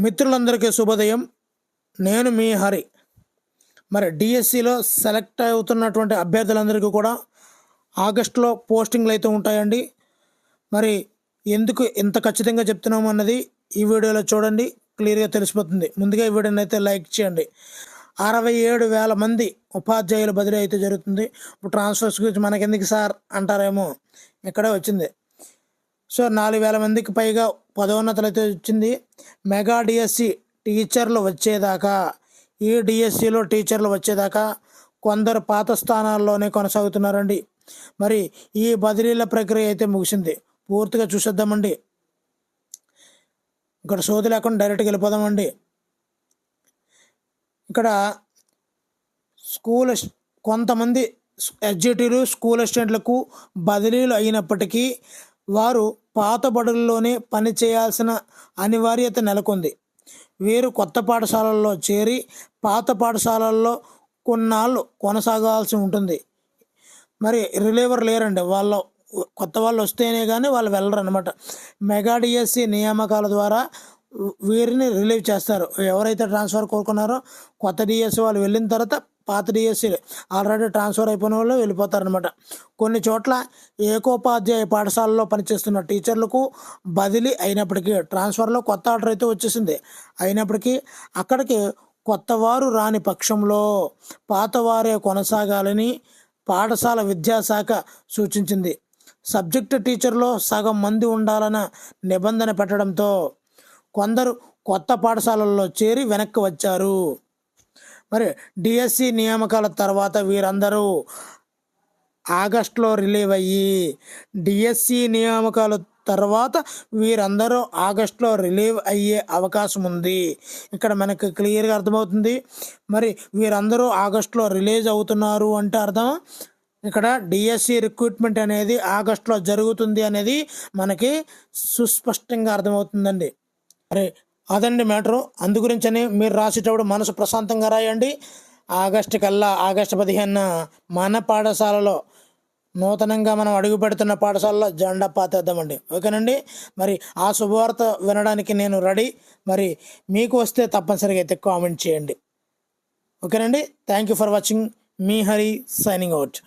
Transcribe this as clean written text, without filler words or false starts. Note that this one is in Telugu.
మిత్రులందరికీ శుభోదయం. నేను మీ హరి. మరి డిఎస్సిలో సెలెక్ట్ అవుతున్నటువంటి అభ్యర్థులందరికీ కూడా ఆగస్టులో పోస్టింగ్లు అయితే ఉంటాయండి. మరి ఎందుకు ఇంత ఖచ్చితంగా చెప్తున్నాము అన్నది ఈ వీడియోలో చూడండి, క్లియర్గా తెలిసిపోతుంది. ముందుగా ఈ వీడియోని అయితే లైక్ చేయండి. 67,000 మంది ఉపాధ్యాయుల బదిలీ అయితే జరుగుతుంది. ఇప్పుడు ట్రాన్స్ఫర్స్ గురించి మనకెందుకు సార్ అంటారేమో, ఇక్కడే వచ్చింది. సో 4,000 మందికి పైగా పదోన్నతులు అయితే వచ్చింది. మెగా డిఎస్సి టీచర్లు వచ్చేదాకా, ఈ డిఎస్సిలో టీచర్లు వచ్చేదాకా కొందరు పాత స్థానాల్లోనే కొనసాగుతున్నారండి. మరి ఈ బదిలీల ప్రక్రియ అయితే ముగిసింది. పూర్తిగా చూసేద్దామండి. ఇక్కడ సోది లేకుండా డైరెక్ట్గా వెళ్ళిపోదామండి. ఇక్కడ కొంతమంది ఎగ్జిక్యూటివ్లు, స్కూల్ అసిస్టెంట్లకు బదిలీలు అయినప్పటికీ వారు పాత బడుల్లోనే పని చేయాల్సిన అనివార్యత నెలకొంది. వీరు కొత్త పాఠశాలల్లో చేరి పాత పాఠశాలల్లో కొన్నాళ్ళు కొనసాగాల్సి ఉంటుంది. మరి రిలీవర్ లేరండి, కొత్త వాళ్ళు వస్తేనే కానీ వాళ్ళు వెళ్ళరు అనమాట. మెగా డిఎస్సి నియామకాల ద్వారా వీరిని రిలీవ్ చేస్తారు. ఎవరైతే ట్రాన్స్ఫర్ కోరుకున్నారో కొత్త డిఎస్సి వాళ్ళు వెళ్ళిన తర్వాత పాత డిఎస్సి ఆల్రెడీ ట్రాన్స్ఫర్ అయిపోయిన వాళ్ళు వెళ్ళిపోతారనమాట. కొన్ని చోట్ల ఏకోపాధ్యాయ పాఠశాలలో పనిచేస్తున్న టీచర్లకు బదిలీ అయినప్పటికీ ట్రాన్స్ఫర్లో కొత్త ఆర్డర్ అయితే వచ్చేసింది. అయినప్పటికీ అక్కడికి కొత్త వారు రాని పక్షంలో పాతవారే కొనసాగాలని పాఠశాల విద్యాశాఖ సూచించింది. సబ్జెక్టు టీచర్లో సగం మంది ఉండాలన్న నిబంధన పెట్టడంతో కొందరు కొత్త పాఠశాలల్లో చేరి వెనక్కి వచ్చారు. మరి డిఎస్సి నియామకాల తర్వాత వీరందరూ ఆగస్టులో రిలీవ్ అయ్యి డిఎస్సి నియామకాల తర్వాత వీరందరూ ఆగస్టులో రిలీవ్ అయ్యే అవకాశం ఉంది. ఇక్కడ మనకు క్లియర్గా అర్థమవుతుంది. మరి వీరందరూ ఆగస్టులో రిలీజ్ అవుతున్నారు అంటే అర్థం ఇక్కడ డిఎస్సి రిక్రూట్మెంట్ అనేది ఆగస్టులో జరుగుతుంది అనేది మనకి సుస్పష్టంగా అర్థమవుతుందండి. అరే అదండి మ్యాటరు. అందుగురించని మీరు రాసేటప్పుడు మనసు ప్రశాంతంగా రాయండి. ఆగస్టు 15 మన పాఠశాలలో నూతనంగా మనం అడుగు పెడుతున్న పాఠశాలలో జెండా పాతేద్దామండి. ఓకేనండి. మరి ఆ శుభవార్త వినడానికి నేను రెడీ. మరి మీకు వస్తే తప్పనిసరిగా అయితే కామెంట్ చేయండి. ఓకేనండి. Thank you for watching. Me Hari signing out.